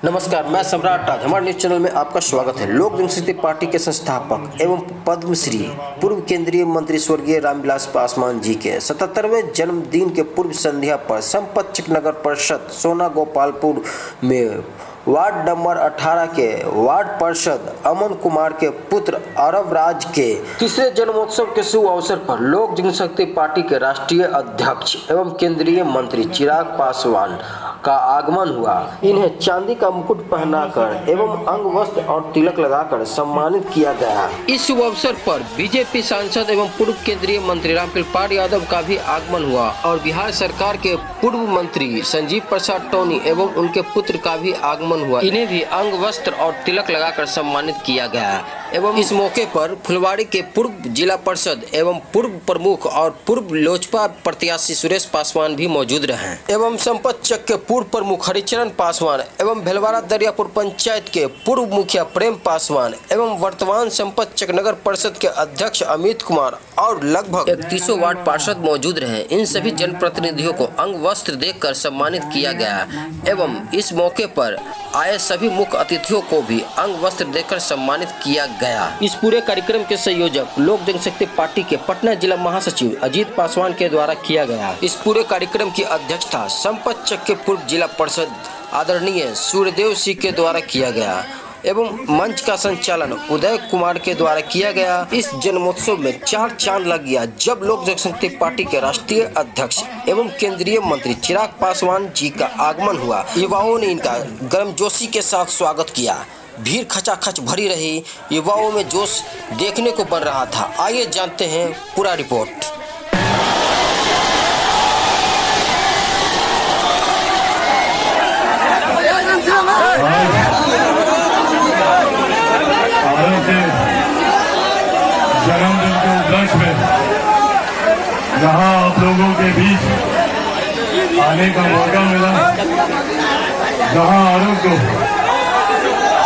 नमस्कार, मैं सम्राट राज। हमारे न्यूज चैनल में आपका स्वागत है। लोक जनशक्ति पार्टी के संस्थापक एवं पद्मश्री पूर्व केंद्रीय मंत्री स्वर्गीय रामविलास पासवान जी के 77वें जन्मदिन के पूर्व संध्या पर संपतचक नगर परिषद सोना गोपालपुर में वार्ड नंबर 18 के वार्ड पार्षद अमन कुमार के पुत्र अरब राज के तीसरे जन्मोत्सव के शुभ अवसर पर लोक जनशक्ति पार्टी के राष्ट्रीय अध्यक्ष एवं केंद्रीय मंत्री चिराग पासवान का आगमन हुआ। इन्हें चांदी का मुकुट पहनाकर एवं अंग वस्त्र और तिलक लगाकर सम्मानित किया गया। इस शुभ अवसर पर बीजेपी सांसद एवं पूर्व केंद्रीय मंत्री रामकृपाल यादव का भी आगमन हुआ और बिहार सरकार के पूर्व मंत्री संजीव प्रसाद टोनी एवं उनके पुत्र का भी आगमन हुआ। इन्हें भी अंग वस्त्र और तिलक लगाकर सम्मानित किया गया एवं इस मौके पर फुलवाड़ी के पूर्व जिला परिषद एवं पूर्व प्रमुख और पूर्व लोजपा प्रत्याशी सुरेश पासवान भी मौजूद रहे एवं संपतचक के पूर्व प्रमुख हरिचरण पासवान एवं भेलवाड़ा दरियापुर पंचायत के पूर्व मुखिया प्रेम पासवान एवं वर्तमान संपतचक नगर परिषद के अध्यक्ष अमित कुमार और लगभग 31 वार्ड पार्षद मौजूद रहे। इन सभी जनप्रतिनिधियों को अंग वस्त्र देकर सम्मानित किया गया एवं इस मौके पर आए सभी मुख्य अतिथियों को भी अंग वस्त्र देकर सम्मानित किया गया। इस पूरे कार्यक्रम के संयोजक लोक जनशक्ति पार्टी के पटना जिला महासचिव अजीत पासवान के द्वारा किया गया। इस पूरे कार्यक्रम की अध्यक्षता संपतचक के पूर्व जिला परिषद आदरणीय सूर्यदेव सिंह के द्वारा किया गया एवं मंच का संचालन उदय कुमार के द्वारा किया गया। इस जन्मोत्सव में 4 चांद लग गया जब लोक जनशक्ति पार्टी के राष्ट्रीय अध्यक्ष एवं केंद्रीय मंत्री चिराग पासवान जी का आगमन हुआ। युवाओं ने इनका गर्मजोशी के साथ स्वागत किया। भीड़ खचाखच भरी रही, युवाओं में जोश देखने को बन रहा था। आइए जानते हैं पूरा रिपोर्ट। जन्मदिन के उपलक्ष्य में यहाँ आप लोगों के बीच आने का मौका मिला, जहाँ आरोप को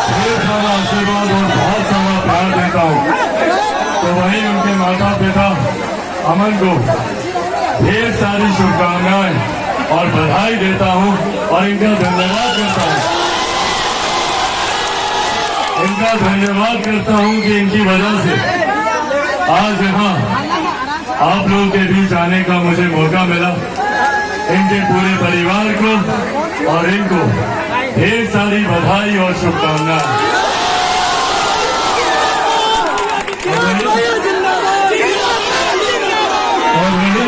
ढेर सारा आशीर्वाद और बहुत सारा प्यार देता हूँ, तो वहीं उनके माता पिता अमन को ढेर सारी शुभकामनाएं और बधाई देता हूँ और इनका धन्यवाद करता हूँ। इनका धन्यवाद करता हूँ कि इनकी वजह से आज यहाँ आप लोगों के बीच आने का मुझे मौका मिला। इनके पूरे परिवार को और इनको ढेर सारी बधाई और शुभकामनाएं। और वही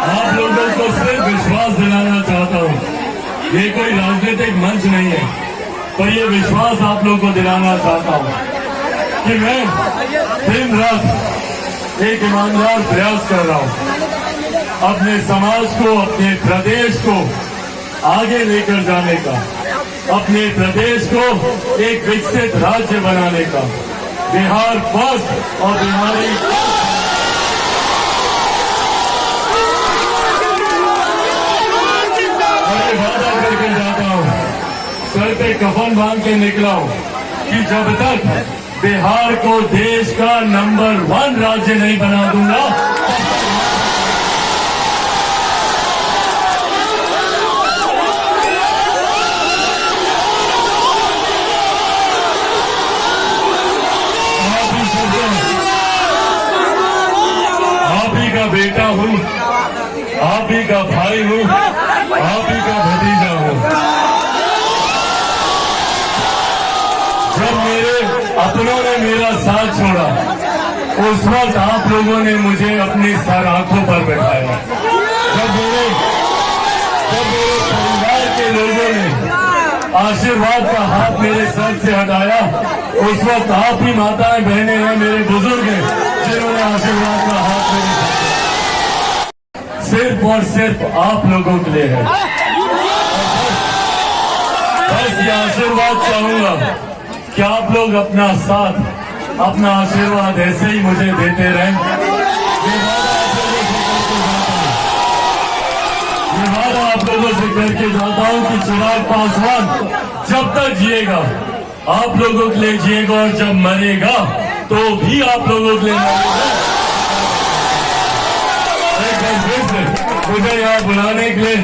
आप लोगों को सिर्फ विश्वास दिलाना चाहता हूँ, ये कोई राजनीतिक मंच नहीं है, पर ये विश्वास आप लोगों को दिलाना चाहता हूँ कि मैं दिन रात एक ईमानदार प्रयास कर रहा हूँ अपने समाज को, अपने प्रदेश को आगे लेकर जाने का, अपने प्रदेश को एक विकसित राज्य बनाने का। बिहार फर्स्ट और बिहारी मैं वादा करके जाता हूँ, सर पे कफन बांध के निकला हूँ कि जब तक बिहार को देश का नंबर 1 राज्य नहीं बना दूंगा, आप ही का बेटा हूँ, आप ही का भाई हूँ, आप ही का भतीजा हूँ। जब मेरे अपनों ने मेरा साथ छोड़ा, उस वक्त आप लोगों ने मुझे अपनी सर आंखों पर बैठाया। जब मेरे परिवार के लोगों ने आशीर्वाद का हाथ मेरे सर से हटाया, उस वक्त आप ही माताएं बहनें हैं, मेरे बुजुर्ग हैं, जिन्होंने आशीर्वाद का हाथ मेरे सिर्फ और सिर्फ आप लोगों के लिए है। बस ये आशीर्वाद चाहूंगा कि आप लोग अपना साथ, अपना आशीर्वाद ऐसे ही मुझे देते रहें। ये वादा आप लोगों से करके जाता हूँ कि चिराग पासवान जब तक जिएगा आप लोगों के लिए जिएगा और जब मरेगा तो भी आप लोगों के लिए मरेगा। एक बार फिर से मुझे यहाँ बुलाने के लिए,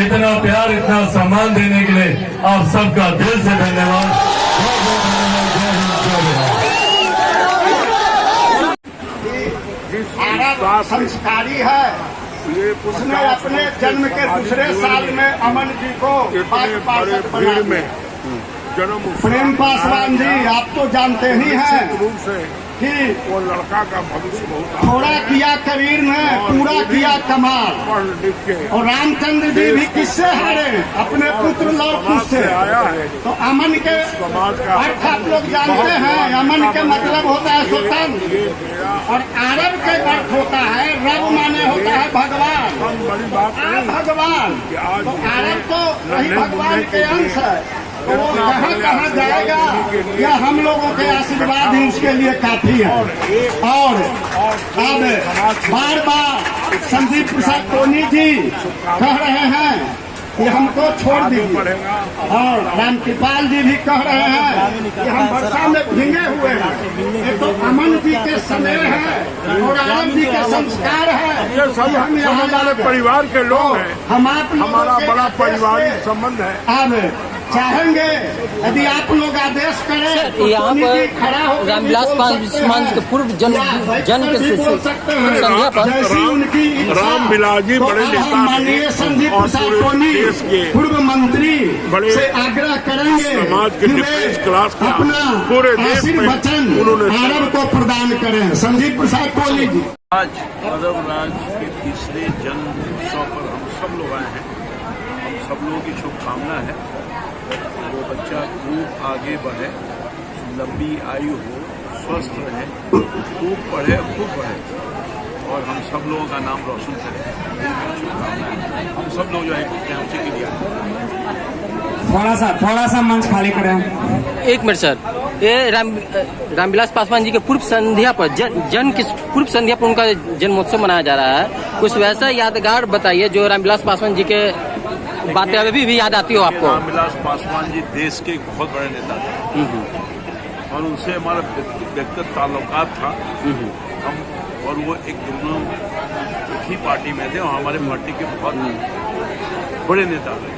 इतना प्यार, इतना सम्मान देने के लिए आप सबका दिल से धन्यवाद। आरब संस्कारी है, उसने अपने जन्म के दूसरे साल में अमन जी को पार्षद बना प्रेम पासवान जी, आप तो जानते ही हैं रूप से कि वो लड़का का भविष्य बहुत थोड़ा किया कबीर ने, पूरा किया कमाल। पढ़ लिख के और रामचंद्र जी भी किससे हारे? अपने पुत्र लौह कुश से आया है। तो अमन के समाज का अर्थ आप लोग जानते हैं, अमन के मतलब होता है स्वतंत्र, और आरब के अर्थ होता है रब, माने होता है भगवान। बड़ी बात नहीं भगवान तो आरब तो वही भगवान के अंश है, तो वो कहाँ कहाँ जाएगा, या हम लोगों के आशीर्वाद ही उसके लिए काफी है। और अब बार बार संदीप प्रसाद टोनी जी कह रहे हैं कि हमको छोड़ दीजिए, और रामकृपाल जी भी कह रहे हैं कि हम वर्षा में भीगे हुए हैं। ये तो अमन जी के समय है और आनंद जी के संस्कार है। ये सब हमारे परिवार के लोग हैं, हम आप हमारा बड़ा पारिवारिक संबंध है। अब चाहेंगे यदि आप लोग आदेश करें, यहाँ पर रामविलास पासवान के पूर्व जन्म के संध्या पर रामविलास जी बड़े नेता माननीय संदीप प्रसाद टोनी पूर्व मंत्री से आग्रह करेंगे समाज के डिफेंस क्लास का अपना पूरे देश में वचन उन्होंने आरब को प्रदान करें। संदीप प्रसाद टोनी जी, आज अरब राज के तीसरे जन्म उत्सव पर हम सब लोग आए हैं। हम सब लोगों की शुभकामना है वो बच्चा खूब आगे बढ़े, लंबी आयु हो, स्वस्थ रहे, खूब पढ़े, खूब बढ़े, और हम सब लोगों का नाम रोशन करें। शुभकामना है। हम सब लोग जो है कैंपसी के लिए थोड़ा सा मंच खाली करें। एक मिनट सर, ये रामविलास पासवान जी के पूर्व संध्या पर पूर्व संध्या पर उनका जन्मोत्सव मनाया जा रहा है। कुछ वैसा यादगार बताइए जो रामविलास पासवान जी के बातें अभी भी याद आती हो आपको। रामविलास पासवान जी देश के एक बहुत बड़े नेता थे और उनसे हमारा व्यक्तिगत ताल्लुकात था। हम और वो एक दोनों एक ही पार्टी में थे और हमारे पार्टी के बहुत बड़े नेता थे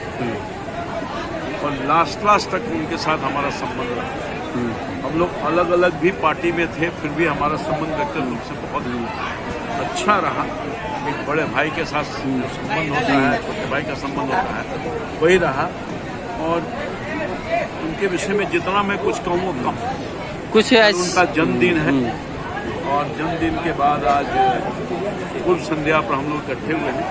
और लास्ट तक उनके साथ हमारा संबंध रहा। हम लोग अलग अलग भी पार्टी में थे, फिर भी हमारा संबंध व्यक्तिगत रूप से बहुत अच्छा रहा। एक बड़े भाई के साथ संबंध होता है, छोटे भाई का संबंध होता है, वही रहा। और उनके विषय में जितना मैं कुछ कहूँ वो कम। कुछ उनका जन्मदिन है और जन्मदिन के बाद आज पूर्व संध्या पर हम लोग इकट्ठे हुए हैं।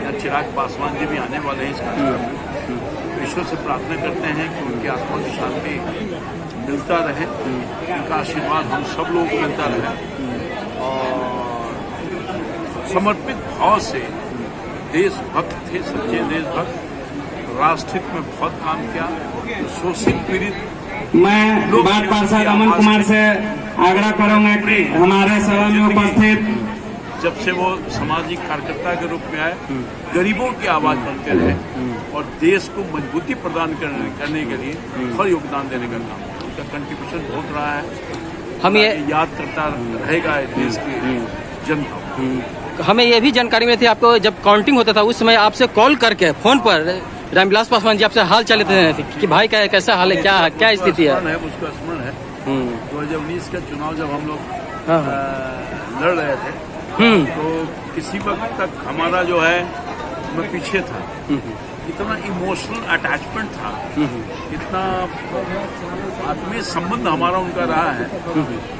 यहाँ चिराग पासवान जी भी आने वाले हैं इस कार्यक्रम में। ईश्वर से प्रार्थना करते हैं कि उनकी आत्मा की शांति मिलता रहे, उनका आशीर्वाद हम सब लोगों को मिलता रहे। और समर्पित भाव से देशभक्त थे, सच्चे देशभक्त, राष्ट्रहित में बहुत काम किया। शोषित पीड़ित मैं बात पार्षद अमन कुमार से आग्रह करूंगा कि हमारे सभा में उपस्थित जब से वो सामाजिक कार्यकर्ता के रूप में आए, गरीबों की आवाज बनते रहे और देश को मजबूती प्रदान करने के लिए हर योगदान देने का काम, उनका कंट्रीब्यूशन बहुत रहा है। हम ये याद करता रहेगा देश की जनता। हमें ये भी जानकारी में थी आपको, जब काउंटिंग होता था उस समय आपसे कॉल करके फोन पर रामविलास पासवान जी आपसे हाल चाल लेते थे कि भाई का कैसा हाल है, क्या स्थिति है। उसका स्मरण है 2019 का चुनाव जब हम लोग हाँ। लड़ रहे थे तो किसी वक्त तक हमारा जो है मैं पीछे था। इतना इमोशनल अटैचमेंट था, इतना आत्मीय संबंध हमारा उनका रहा है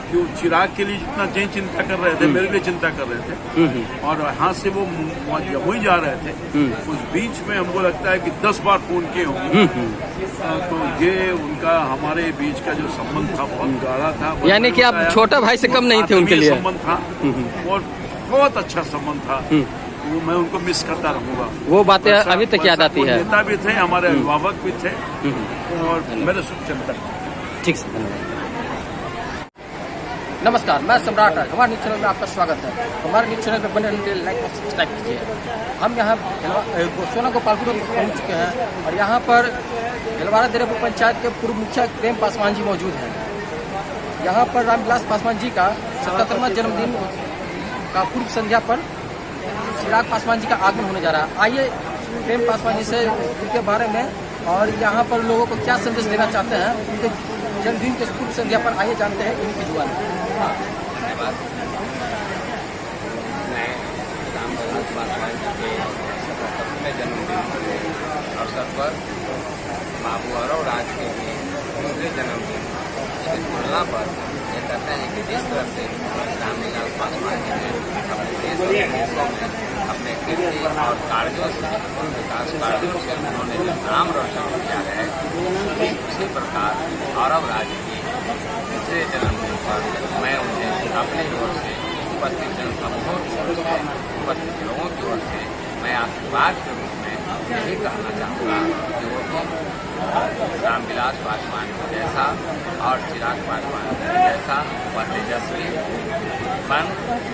कि वो चिराग के लिए जितना जय चिंता कर रहे थे, मेरे लिए चिंता कर रहे थे। और यहाँ से वो वही जा रहे थे, उस बीच में हमको लगता है कि 10 बार फोन किए होंगे। तो ये उनका हमारे बीच का जो संबंध था बहुत गाढ़ा था। यानी कि आप छोटा भाई से कम नहीं थे उनके लिए। संबंध था और बहुत अच्छा संबंध था। वो मैं उनको मिस करता रहूंगा। वो बातें अभी तक याद आती है। नेता भी थे, हमारे अभिभावक भी थे और मेरे शुभचिंतक। ठीक है, नमस्कार, मैं सम्राट। हमारे न्यूज चैनल में आपका स्वागत है। हमारे न्यूज चैनल पर बने रहने के लिए लाइक और सब्सक्राइब कीजिए। हम यहाँ सोना गोपालपुर पहुँच चुके हैं और यहाँ पर भिलवाड़ा देरेपुर पंचायत के पूर्व मुखिया प्रेम पासवान जी मौजूद हैं। यहाँ पर रामविलास पासवान जी का 77वां जन्मदिन का पूर्व संध्या पर चिराग पासवान जी का आगमन होने जा रहा है। आइए प्रेम पासवान जी से उनके बारे में और यहाँ पर लोगों को क्या संदेश देना चाहते हैं उनके जन्मदिन के पूर्व संध्या पर आइए जानते हैं इनकी जुबान। धन्यवाद। मैं रामविलास पासवान जी के 77वें जन्मदिन के अवसर पर बाबू गौरव राज के भी दूसरे जन्मदिन की तुलना पर ये कहते हैं कि जिस तरह से रामविलास पासवान जी ने अपने देश और विदेशों में अपने कीर्ति और कार्यों से विकास कार्यों से उन्होंने जो नाम रोशन किया है, उसी प्रकार गौरव राज की दूसरे जन्मदिन पर मैं उन्हें अपनी ओर से उपस्थित जनसमूहों की ओर से उपस्थित लोगों की ओर से मैं आशीर्वाद के रूप में यही कहना चाहूँगा कि वो रामविलास पासवान जैसा और चिराग पासवान जैसा व तेजस्वी बन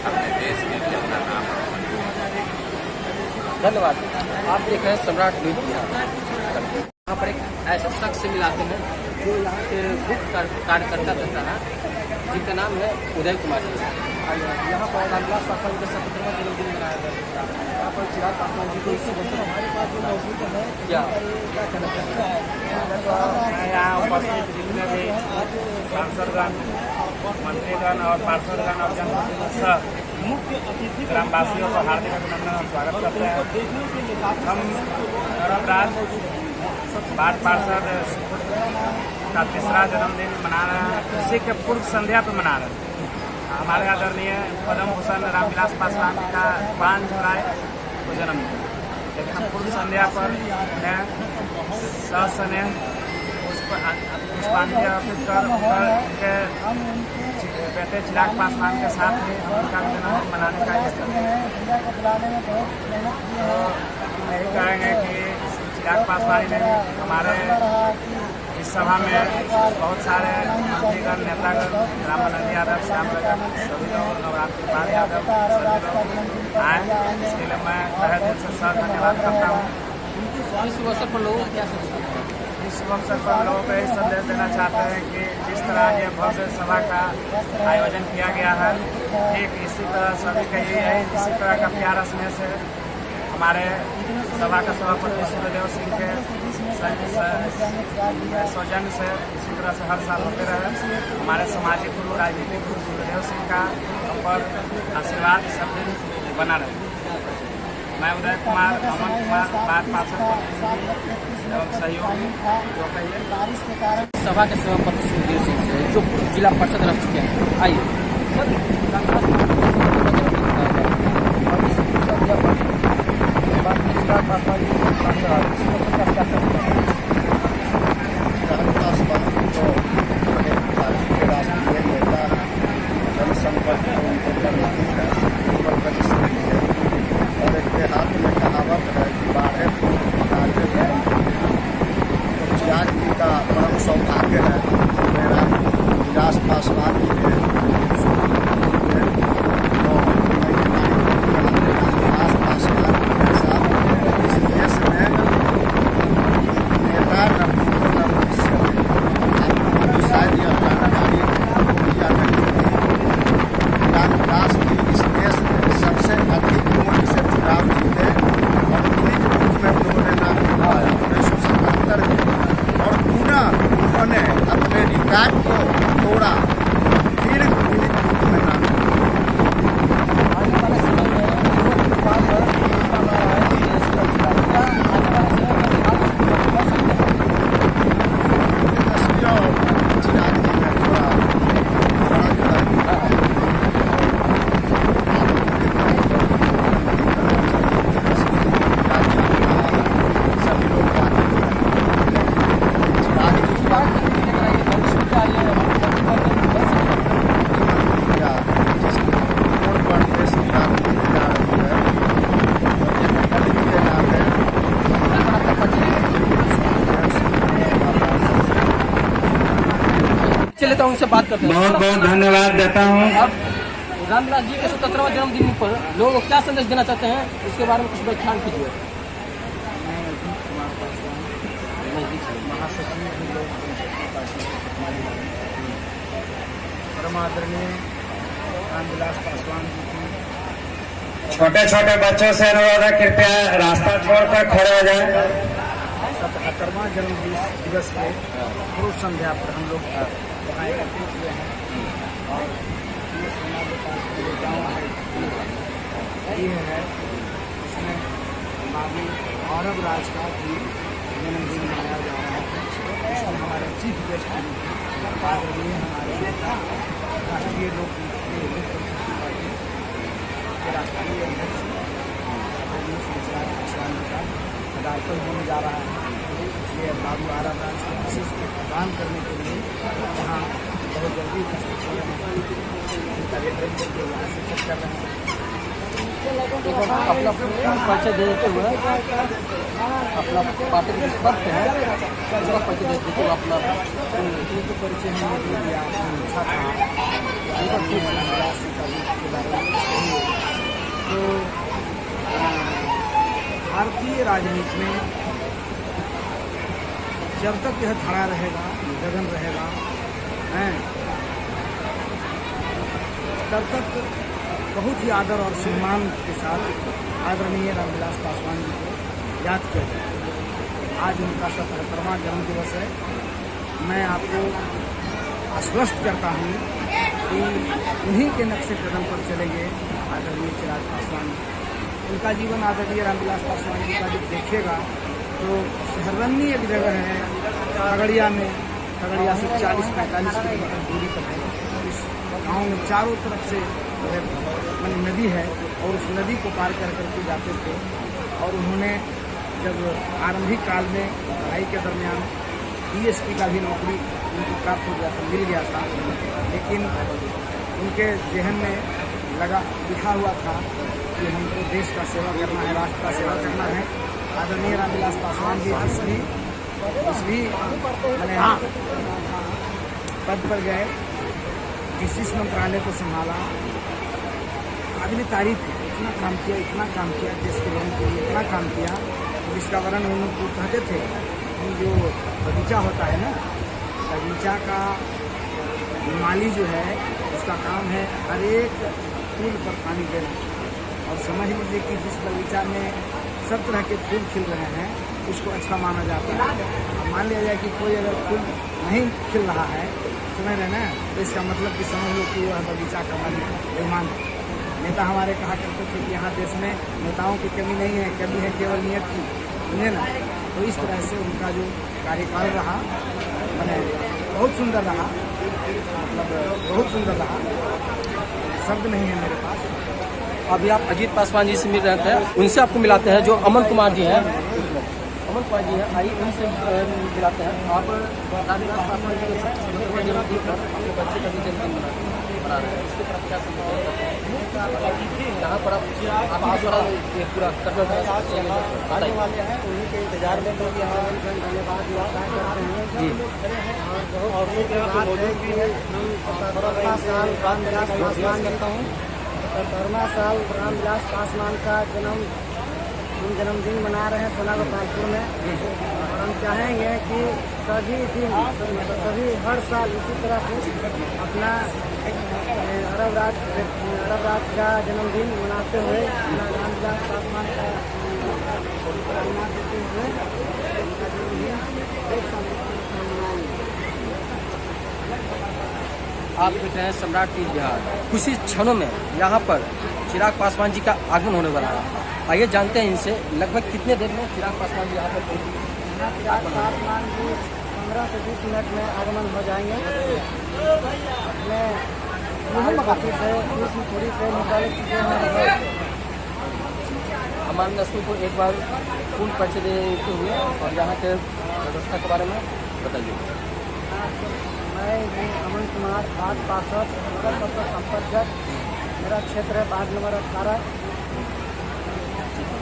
अपने देश के लिए अपना नाम रोशन करें। धन्यवाद। आप देख रहे हैं सम्राट न्यूज बिहार। यहाँ पर एक ऐसे शख्स से मिलाते हैं जो यहाँ के मुख्य कार्यकर्ता रहता है, जिनका नाम है उदय कुमार जी। यहाँ पर रामविलास पासवान का 77वां जन्मदिन मनाया गया। यहाँ पर चिराग पासवान जी को इसी वर्ष हमारे पास जो मौजूद है क्या कहना चाहते हैं? यहाँ उपस्थित जितने भी सांसदगण, मंत्रीगण और पार्षदगण और जनप्रतिनिधि ग्रामवासियों को हार्दिक अभिनंदन और स्वागत करते हैं। हम गौरव राज वार्ड पार्षद का तीसरा जन्मदिन मना रहे हैं, उसी के पूर्व संध्या पर मना रहे हैं। हमारे आदरणीय पद्म भूषण रामविलास पासवान का 5 जुलाई को जन्मदिन, लेकिन हम पूर्व संध्या पर उन्हें सस्नेह पुष्पांजलि अर्पित कर उनके बेटे चिराग पासवान के साथ ही हम उनका जन्मदिन मनाने का यही कहेंगे कि चिराग पासवान ने हमारे इस सभा में बहुत सारे मंत्रीगण, नेतागण, रामानंद यादव, श्याम रजक, सभी लोग, नवरात्र पाल यादव, सभी लोग आए। इसके लिए मैं तहे दिल से सर धन्यवाद करता हूँ। इस अवसर पर लोगों को क्या इस अवसर पर लोगों को यही संदेश देना चाहते हैं कि जिस तरह ये भव्य सभा का आयोजन किया गया है, ठीक इसी तरह सभी का यही है, इसी तरह का प्यार स्नेह से हमारे सभा का सभापति सूर्यदेव सिंह के सौजन्य से इसी तरह से हर साल होते रहे। हमारे सामाजिक गुरु, राजनीतिक गुरु सूर्यदेव सिंह का हम पर आशीर्वाद सब दिन बना रहे। मैं उदय कुमार, अमन कुमार, वार्ड पार्षद एवं सहयोगी जो कहिए सभा के सभापति सूर्यदेव सिंह से जो जिला परिषद रह चुके हैं। आइए और एक देहात में कहावत है कि 12 फूल निकालते हैं। तो चिराग जी का परम सौभाग्य है मेरा रामविलास पासवान जी के रामविलास पासवान जैसा इस देश में नेता न भूतो न भविष्य में शायद यह जानकारी दिया नहीं थी। रामविलास जी इस देश में सबसे अधिक वोट से चुनाव जीते और गिनीज बुक में उन्होंने नाम लिखवाया 1977 में, और पुनः उन्होंने अपने रिकॉर्ड को तोड़ा, फिर गिनीज बुक में नाम चलिए तो उनसे बात करते हैं। बहुत बहुत धन्यवाद देता हूँ। अब रामविलास जी के 77वां जन्मदिन पर लोगों को क्या संदेश देना चाहते हैं, इसके बारे में कुछ व्याख्यान कीजिए। परम आदरणीय रामविलास पासवान जी की छोटे छोटे बच्चों से अनुरोध है, कृपया रास्ता छोड़कर खड़े हो जाए। 77वां जन्म दिवस के पूर्व संध्या पर हम लोग यहाँ एकत्रित हुए हैं और ये सोना जो गाँव है ये है, इसमें बाबू गौरव राज का भी जन्मदिन मनाया जा रहा है। इसमें हमारे चीफ गेस्ट आदरणीय हमारे नेता राष्ट्रीय लोक जनशक्ति पार्टी के राष्ट्रीय अध्यक्ष आदरणीय श्री चिराग पासवान जी का पदार्पण होने जा रहा है। इसलिए बाबू आरा ब्रांच को विशेष प्रदान करने के लिए यहाँ बहुत जल्दी उपस्थित हो रहे हैं। उनका कार्यक्रम करके यहाँ से चेक कर रहे हैं। अपना परिचय देते हुए अपना पार्टी के पद पे है, उसका परिचय देते हुए अपना परिचय हमने दे दिया। अच्छा था के बारे में। तो भारतीय राजनीति में जब तक यह धड़ा रहेगा, गगन रहेगा, तब तक बहुत ही आदर और सम्मान के साथ आदरणीय रामविलास पासवान जी को याद किया जाए। आज उनका 77वां जन्मदिवस है। मैं आपको आश्वस्त करता हूँ कि उन्हीं के नक्शे कदम पर चलेंगे आदरणीय चिराग पासवान जी। उनका जीवन आदरणीय रामविलास पासवान जी का जब देखेगा तो शहरवन्नी एक जगह है खगड़िया में, खगड़िया से 40-45 किलोमीटर दूरी पर है। इस गाँव में चारों तरफ से नदी है और उस नदी को पार कर करके जाते थे। और उन्होंने जब आरंभिक काल में पढ़ाई के दरमियान DSP का भी नौकरी उनको प्राप्त हो गया था, मिल गया था, लेकिन उनके जहन में लिखा हुआ था कि हमको देश का सेवा करना है, राष्ट्र का सेवा करना है। आदरणीय रामविलास पासवान जी इसलिए मैंने पद पर गए, जिस मंत्रालय को संभाला, काबिल तारीफ है। इतना काम किया देश के लोगों के लिए, इतना काम किया जिसका वर्णन उनको कहते थे कि जो बगीचा होता है ना, बगीचा का माली जो है उसका काम है हर एक फूल पर पानी देना। और समझ लीजिए कि जिस बगीचा में सब तरह के फूल खिल रहे हैं उसको अच्छा माना जाता है। अब मान लिया जाए कि कोई अगर फूल नहीं खिल रहा है, समझ रहे ना, तो इसका मतलब कि समझ लो कि वह बगीचा का मालिक बेईमान है। नेता हमारे कहा करते थे कि यहाँ देश में नेताओं की कमी नहीं है, कमी है केवल नियत की, सुने ना। तो इस तरह से उनका जो कार्यकाल रहा मैंने बहुत सुंदर रहा, मतलब बहुत सुंदर रहा, शब्द नहीं है मेरे पास। अभी आप अजीत पासवान जी से मिल रहे थे, उनसे आपको मिलाते हैं जो अमन कुमार जी हैं। अमन कुमार जी हैं, आइए उनसे मिलाते हैं। आप रामविलास पासवान जी के 77वें जन्मदिन पर अपने बच्चे का भी जन्मदिन मना रहे हैं, इसके तरफ क्या समझते हैं? यहाँ पर आप आज वाला ये पूरा आने वाले हैं, उन्हीं के इंतजार में लोग यहाँ धन्यवाद करते हैं जी। और साल रामविलास पासवान करता हूँ, 17वां साल रामविलास पासवान का जन्मदिन मना रहे हैं सोना गोपालपुर में। और हम चाहेंगे कि सभी दिन सभी हर साल इसी तरह से अपना अरब राज का जन्मदिन मनाते हुए रामविलास पासवान का मना देते हुए उनका जन्मदिन आप देख रहे हैं सम्राट टीवी बिहार। कुछ ही क्षणों में यहाँ पर चिराग पासवान जी का आगमन होने वाला है। आइए जानते हैं इनसे लगभग कितने देर में चिराग पासवान जी यहाँ पर पहुँचेंगे। चिराग पासवान जी 15 से 20 मिनट में आगमन हो जाएंगे। अपने ऑफिस है थोड़ी से निकाल चुके हैं। हमारे दर्शकों को एक बार पूर्ण परिचय देते हुए और यहाँ के व्यवस्था के बारे में बताइए। मैं अमन कुमार 865 नगर परिषद संपर्क, मेरा क्षेत्र है वार्ड नंबर 18।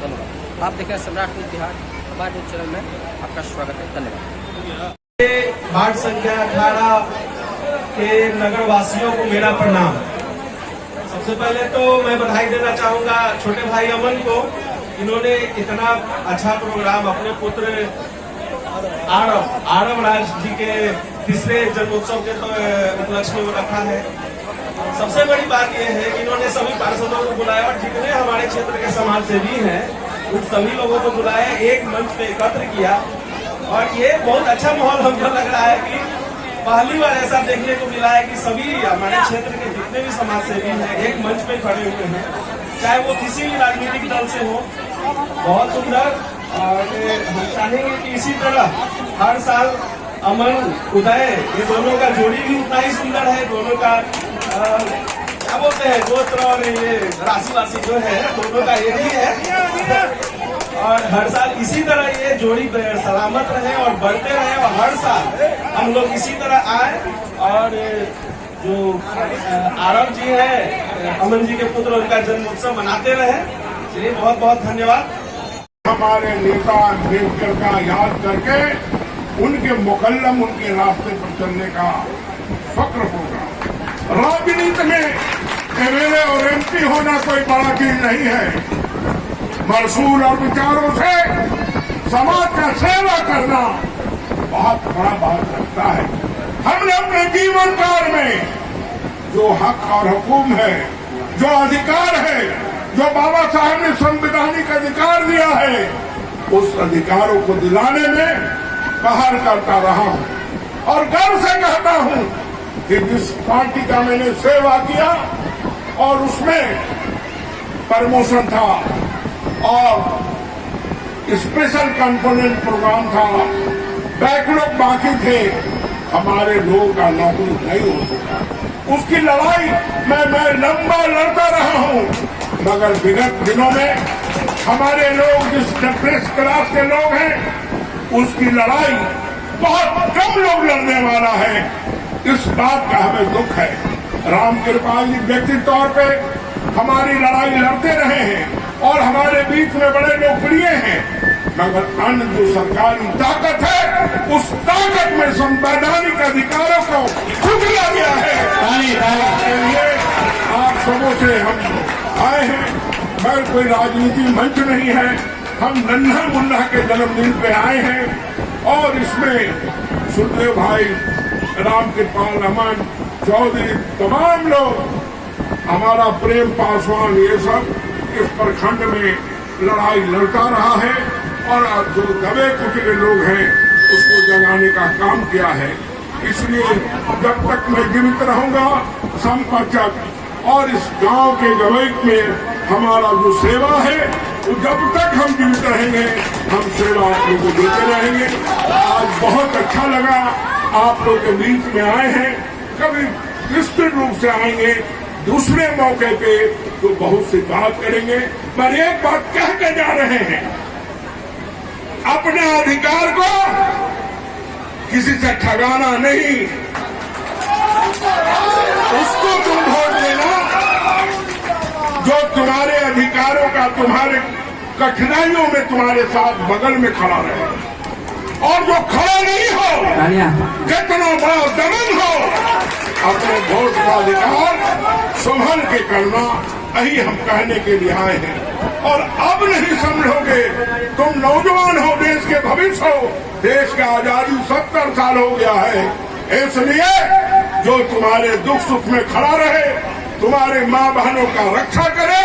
धन्यवाद। आप देखें सम्राट न्यूज बिहार, हमारे न्यूज चैनल में आपका स्वागत है। धन्यवाद। वार्ड संख्या 18 के नगर वासियों को मेरा प्रणाम। सबसे पहले तो मैं बधाई देना चाहूंगा छोटे भाई अमन को, इन्होंने इतना अच्छा प्रोग्राम अपने पुत्र आरव राज जी के तीसरे जन्मोत्सव के उपलक्ष्य में रखा है। सबसे बड़ी बात यह है कि इन्होंने सभी पार्षदों को बुलाया और जितने हमारे क्षेत्र के समाज सेवी हैं उन सभी लोगों को बुलाया, एक मंच पे एकत्र किया। और ये बहुत अच्छा माहौल हमको लग रहा है कि पहली बार ऐसा देखने को मिला है कि सभी हमारे क्षेत्र के जितने भी समाज सेवी हैं एक मंच पे खड़े हुए हैं, चाहे वो किसी भी राजनीतिक दल से हो। बहुत सुंदर। और हम चाहेंगे कि इसी तरह हर साल अमन उदय ये दोनों का जोड़ी भी उतना ही सुंदर है। दोनों का क्या बोलते हैं, गोत्र और ये राशि जो है दोनों का एक ही है। और हर साल इसी तरह ये जोड़ी सलामत रहे और बढ़ते रहे और हर साल हम लोग इसी तरह आए। और जो आरव जी है अमन जी के पुत्र, उनका जन्मोत्सव मनाते रहे। चलिए बहुत बहुत धन्यवाद। हमारे नेता अम्बेडकर का याद करके उनके मुकल्लम उनके रास्ते पर चलने का फक्र होगा। राजनीति में एमएलए और एमपी होना कोई बड़ा चीज नहीं है। मरसूल और विचारों से समाज का सेवा करना बहुत बड़ा बात रखता है। हमने अपने जीवन काल में जो हक और हुकूम है, जो अधिकार है, जो बाबा साहब ने संवैधानिक अधिकार दिया है, उस अधिकारों को दिलाने में पहल करता रहा हूं। और गर्व से कहता हूं कि जिस पार्टी का मैंने सेवा किया और उसमें प्रमोशन था और स्पेशल कंपोनेंट प्रोग्राम था, बैकलॉग बाकी थे, हमारे लोगों का नौकरी नहीं हो सका। उसकी लड़ाई मैं लंबा लड़ता रहा हूं। मगर विगत दिनों में हमारे लोग जिस डिप्रेस क्लास के लोग हैं उसकी लड़ाई बहुत कम लोग लड़ने वाला है। इस बात का हमें दुख है। राम कृपाल जी व्यक्तिगत तौर पे हमारी लड़ाई लड़ते रहे हैं और हमारे बीच में बड़े लोकप्रिय हैं। मगर अन्य जो सरकारी ताकत है उस ताकत में संवैधानिक अधिकारों को कुचला गया है। ये आप सबों से हम आए हैं। मगर कोई राजनीति मंच नहीं है। हम नन्हा मुन्ना के जन्मदिन पे आए हैं और इसमें सुखदेव भाई, राम कृपाल, अमन चौधरी, तमाम लोग, हमारा प्रेम पासवान, ये सब इस प्रखंड में लड़ाई लड़ता रहा है और जो दबे कुचले लोग हैं उसको जगाने का काम किया है। इसलिए जब तक मैं जीवित रहूंगा संपचक और इस गांव के गवैक में हमारा जो सेवा है वो जब तक हम जीवित रहेंगे हम सेवा आप लोगों को देते रहेंगे। आज बहुत अच्छा लगा आप लोग के बीच में आए हैं। कभी निश्चित रूप से आएंगे दूसरे मौके पे तो बहुत सी बात करेंगे। पर एक बात कह के जा रहे हैं, अपने अधिकार को किसी से ठगाना नहीं, उसको तुम वोट देना जो तुम्हारे अधिकारों का, तुम्हारे कठिनाइयों में तुम्हारे साथ बगल में खड़ा रहे। और जो खड़ा नहीं हो, कितना बड़ा दमन हो, अपने वोट का अधिकार संभल के करना, यही हम कहने के लिए आए हैं। और अब नहीं समझोगे, तुम नौजवान हो, देश के भविष्य हो। देश का आजादी 70 साल हो गया है, इसलिए जो तुम्हारे दुख सुख में खड़ा रहे, तुम्हारे माँ बहनों का रक्षा करे,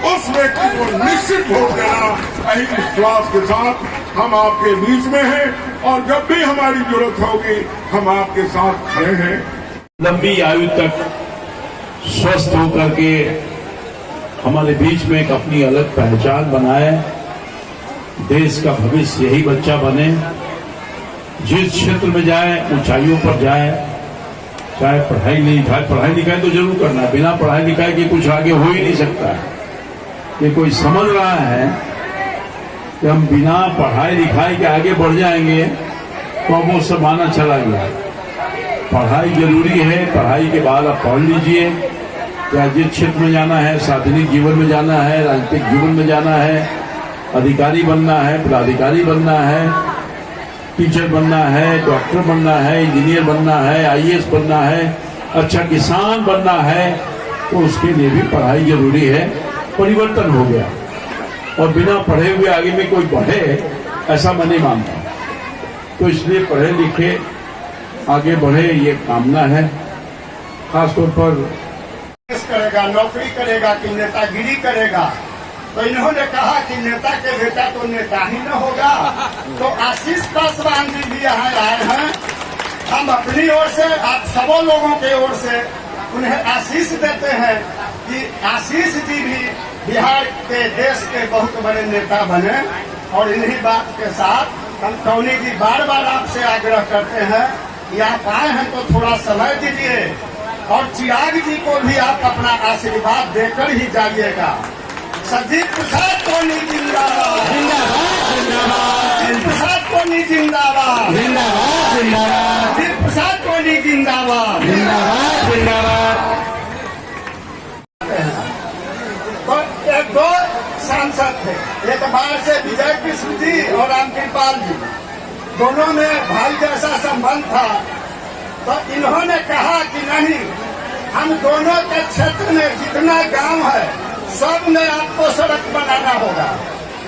उस व्यक्ति को निश्चित वोट देना। यही विश्वास के साथ हम आपके बीच में हैं और जब भी हमारी जरूरत होगी हम आपके साथ खड़े हैं। लंबी आयु तक स्वस्थ होकर के हमारे बीच में एक अपनी अलग पहचान बनाए, देश का भविष्य यही बच्चा बने, जिस क्षेत्र में जाए ऊंचाइयों पर जाए। चाहे पढ़ाई लिखाई तो जरूर करना है, बिना पढ़ाई लिखाई के कुछ आगे हो ही नहीं सकता है। ये कोई समझ रहा है कि हम बिना पढ़ाई लिखाई के आगे बढ़ जाएंगे तो अब वो जमाना चला गया। पढ़ाई जरूरी है, पढ़ाई के बाद आप पढ़ लीजिए, चाहे जिस क्षेत्र में जाना है, सार्वजनिक जीवन में जाना है, राजनीतिक जीवन में जाना है, अधिकारी बनना है, पदाधिकारी बनना है, टीचर बनना है, डॉक्टर बनना है, इंजीनियर बनना है, आईएएस बनना है, अच्छा किसान बनना है, तो उसके लिए भी पढ़ाई जरूरी है। परिवर्तन हो गया और बिना पढ़े हुए आगे में कोई बढ़े ऐसा मैं नहीं मानता। तो इसलिए पढ़े लिखे आगे बढ़े ये कामना है। खासतौर पर करेगा, नौकरी करेगा कि नेतागिरी करेगा। तो इन्होंने कहा कि नेता के बेटा तो नेता ही न होगा। तो आशीष पासवान जी भी यहाँ आए हैं। हम अपनी ओर से, आप सबों लोगों के ओर से उन्हें आशीष देते हैं कि आशीष जी भी बिहार के, देश के बहुत बड़े नेता बने। और इन्हीं बात के साथ हम टोनी जी बार बार आपसे आग्रह करते हैं कि आप आए हैं तो थोड़ा समय दीजिए और चिराग जी को भी आप अपना आशीर्वाद देकर ही जाइएगा। सजीव प्रसाद टोनी जिंदाबाद, प्रसाद टोनी जिंदाबाद, सजीव प्रसाद टोनी जिंदाबाद। तो एक दो सांसद थे, एक बार से विजय कृष्ण जी और रामकृपाल जी, दोनों में भाई जैसा संबंध था। तो इन्होंने कहा कि नहीं, हम दोनों के क्षेत्र में जितना गांव है सब में आपको सड़क बनाना होगा।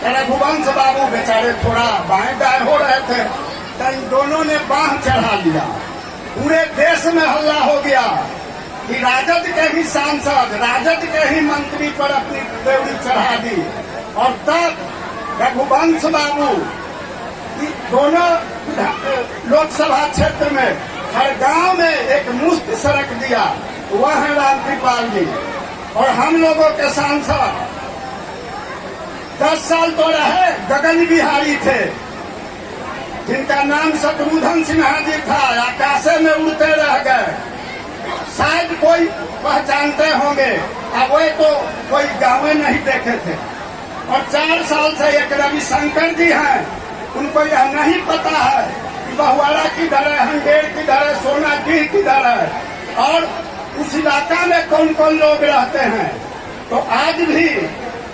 रघुवंश बाबू बेचारे थोड़ा बाएं दाएं हो रहे थे, तो इन दोनों ने बांह चढ़ा लिया। पूरे देश में हल्ला हो गया कि राजद के ही सांसद, राजद के ही मंत्री पर अपनी देवड़ी चढ़ा दी। और तब रघुवंश बाबू दोनों लोकसभा क्षेत्र में हर गांव में एक मुफ्त सड़क दिया। वह है रामकृपाल जी। और हम लोगों के सांसद 10 साल तो रहे, गगन बिहारी थे, जिनका नाम शत्रुघ्न सिन्हा जी था, आकाशे में उड़ते रह गए। शायद कोई पहचानते होंगे, अब वे तो कोई गाँव नहीं देखे थे। और 4 साल से एक रविशंकर जी हैं, उनको यह नहीं पता है कि बहुआड़ा किधर है, हंडेर किधर है, सोनाडीह किधर है और उस इलाका में कौन कौन लोग रहते हैं। तो आज भी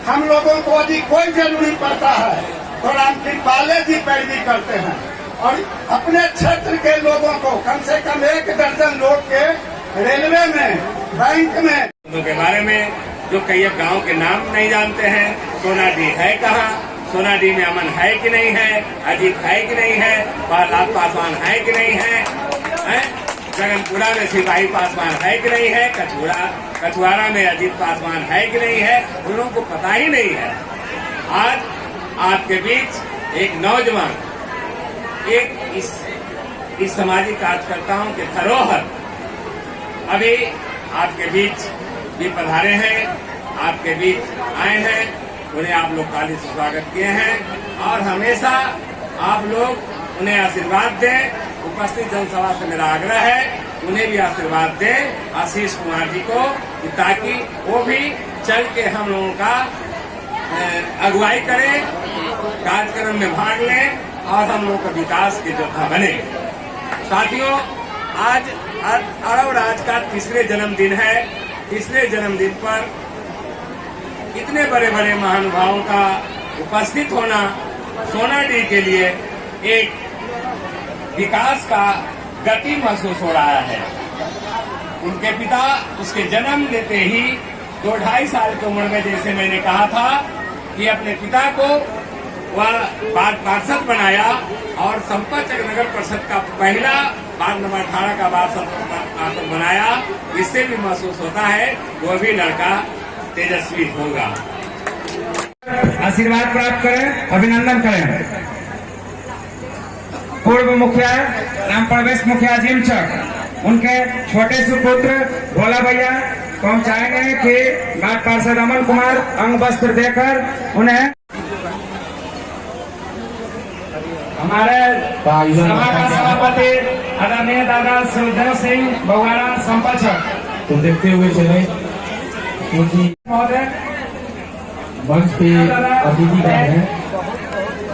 हम लोगों को यदि कोई जरूरी पड़ता है तो रामकृपाल जी पैरवी करते हैं और अपने क्षेत्र के लोगों को कम से कम 1 दर्जन लोग के रेलवे में, बैंक में के बारे में जो कई गांव के नाम नहीं जानते हैं। सोनाडीह है कहाँ, सोनाडीह में अमन है कि नहीं है, अजीत है कि नहीं है, प्रहलाद पासवान है कि नहीं है, गगनपुरा में सिपाही पासवान है कि नहीं है, कछुआरा में अजीत पासवान है कि नहीं है, उन लोगों को पता ही नहीं है। आज आपके बीच एक नौजवान, एक इस सामाजिक कार्यकर्ताओं के धरोहर अभी आपके बीच भी पधारे हैं, आपके बीच आए हैं। उन्हें आप लोग ताली से स्वागत किए हैं और हमेशा आप लोग उन्हें आशीर्वाद दें। उपस्थित जनसभा से मेरा आग्रह है, उन्हें भी आशीर्वाद दें, आशीष कुमार जी को, ताकि वो भी चल के हम लोगों का अगुवाई करें, कार्यक्रम में भाग लें और हम लोगों का विकास के योद्धा बने। साथियों, आज अरब राज का 3रे जन्मदिन है। 3रे जन्मदिन पर इतने बड़े बड़े महानुभावों का उपस्थित होना सोनाडीह के लिए एक विकास का गति महसूस हो रहा है। उनके पिता उसके जन्म लेते ही 2-2.5 साल की उम्र में, जैसे मैंने कहा था, कि अपने पिता को वह पार्षद बनाया और संपतचक नगर परिषद का पहला वार्ड नंबर 18 का पार्षद बनाया। इससे भी महसूस होता है वो भी लड़का तेजस्वी होगा। आशीर्वाद प्राप्त करें, अभिनंदन करें। पूर्व मुखिया राम प्रवेश मुखिया जिमचक, उनके छोटे सुपुत्र भोला भैया पहुंचाएंगे कि वार्ड पार्षद अमन कुमार अंग वस्त्र देकर उन्हें हमारे सभा का सभापति आदरणीय दादा सुरदेव सिंह बहुआड़ा संपादक तो देखते हुए चले, क्योंकि महोदय मंच पे अतिथि गण है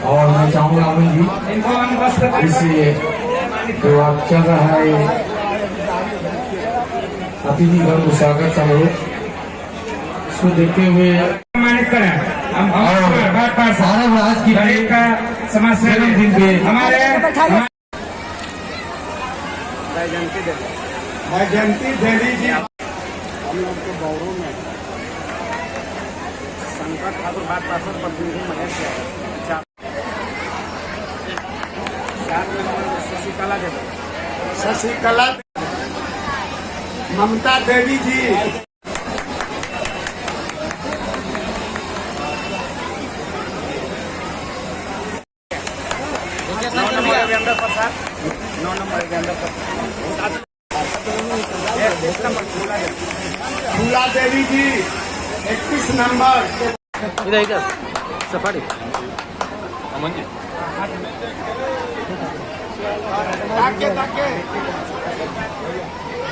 और मैं चाहूंगा अमन जी इनको अंग वस्त्र इसलिए जो आप चल रहा है अतिथि गण को स्वागत समारोह, इसको देखते हुए सम्मानित करें। हम सारा राज की का समाज जन्मदिन पे हमारे जयंती देवी जी हम लोग के गौरव में शंकर ठाकुर वार्ड पार्षद प्रतिनिधि महेश शशिकला, ममता देवी जी, 9 नंबर के अंदर फूला देवी जी 31 नंबर। इधर इधर safari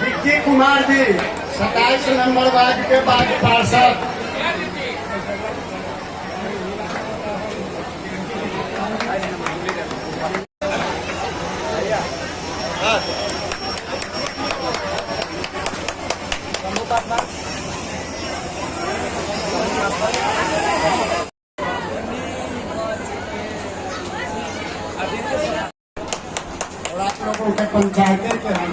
Vicky Kumar ji 27 number ward के बाद पार्षद। और आप लोगों के पंचायतें के हैं।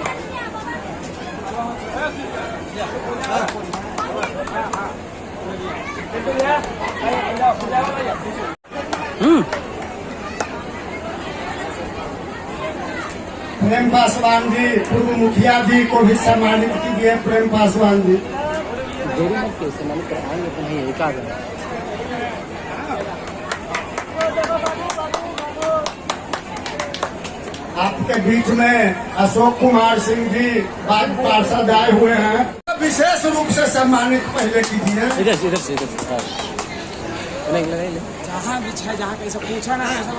प्रेम पासवान जी पूर्व मुखिया जी को भी सम्मानित कीजिए। प्रेम पासवान जी देरी मत के सम्मानित कराएंगे तो नहीं एक आ गए। आपके बीच में अशोक कुमार सिंह जी बाद पार्षद आए हुए हैं, विशेष रूप से सम्मानित पहले कीजिए। इधर से नहीं ले जहाँ बिछा जहाँ कैसे पूछा ना ऐसा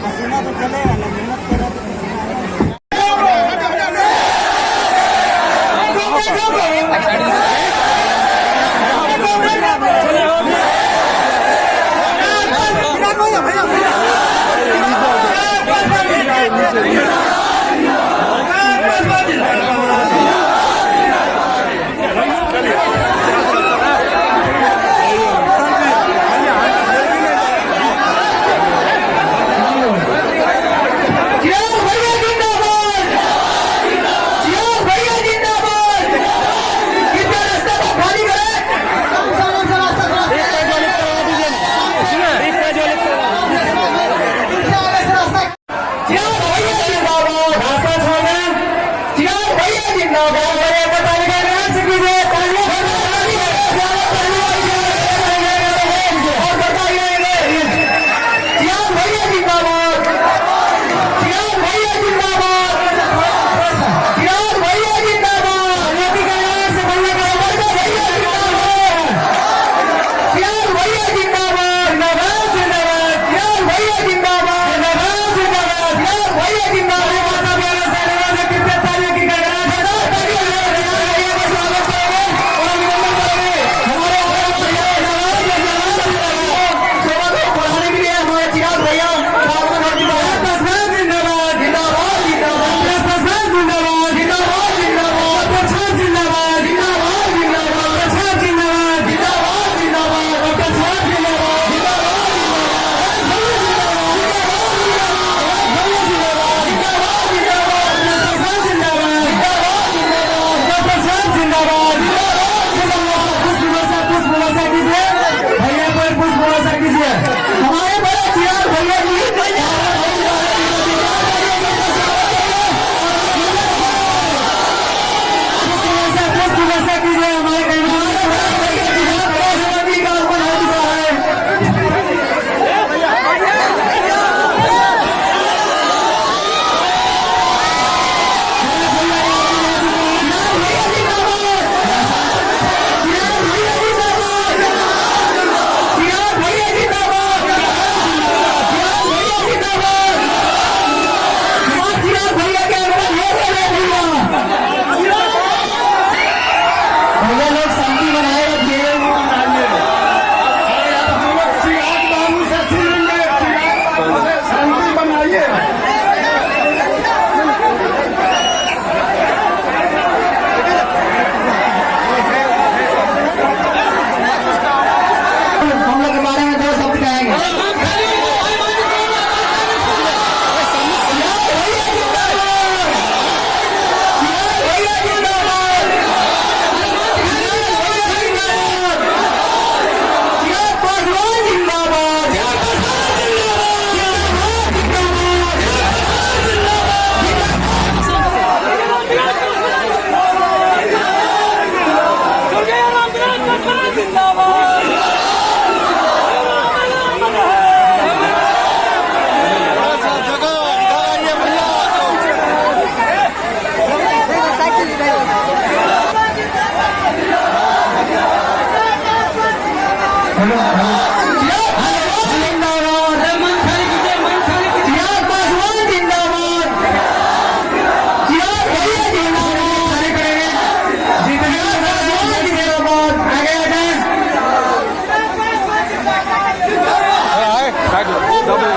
पसीना तो चलेगा ना, मेहनत करो तो जिया भैया जिंदाबाद।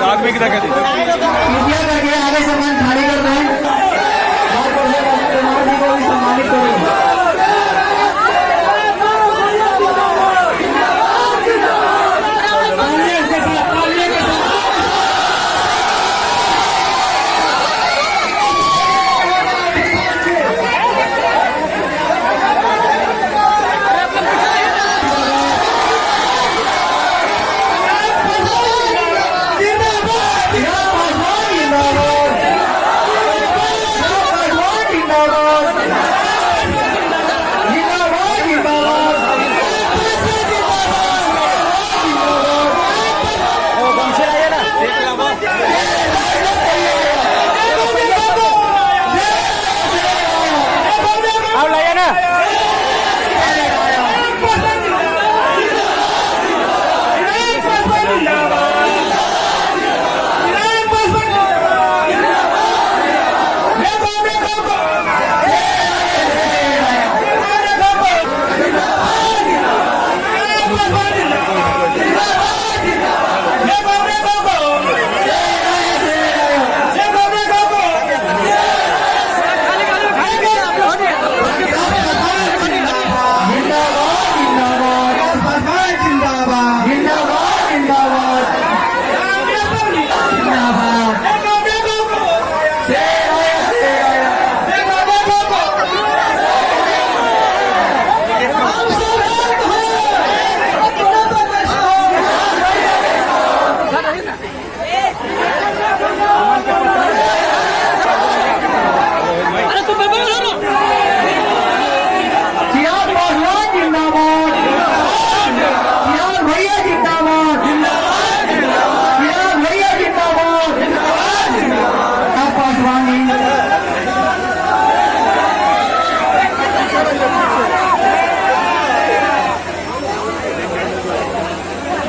आदमी की तरह आगे सम्मान खाली कर रहे हैं को भी सम्मानित करेंगे।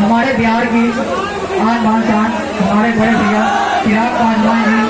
हमारे बिहार की आन बान शान हमारे बड़े भैया चिराग पासवान जी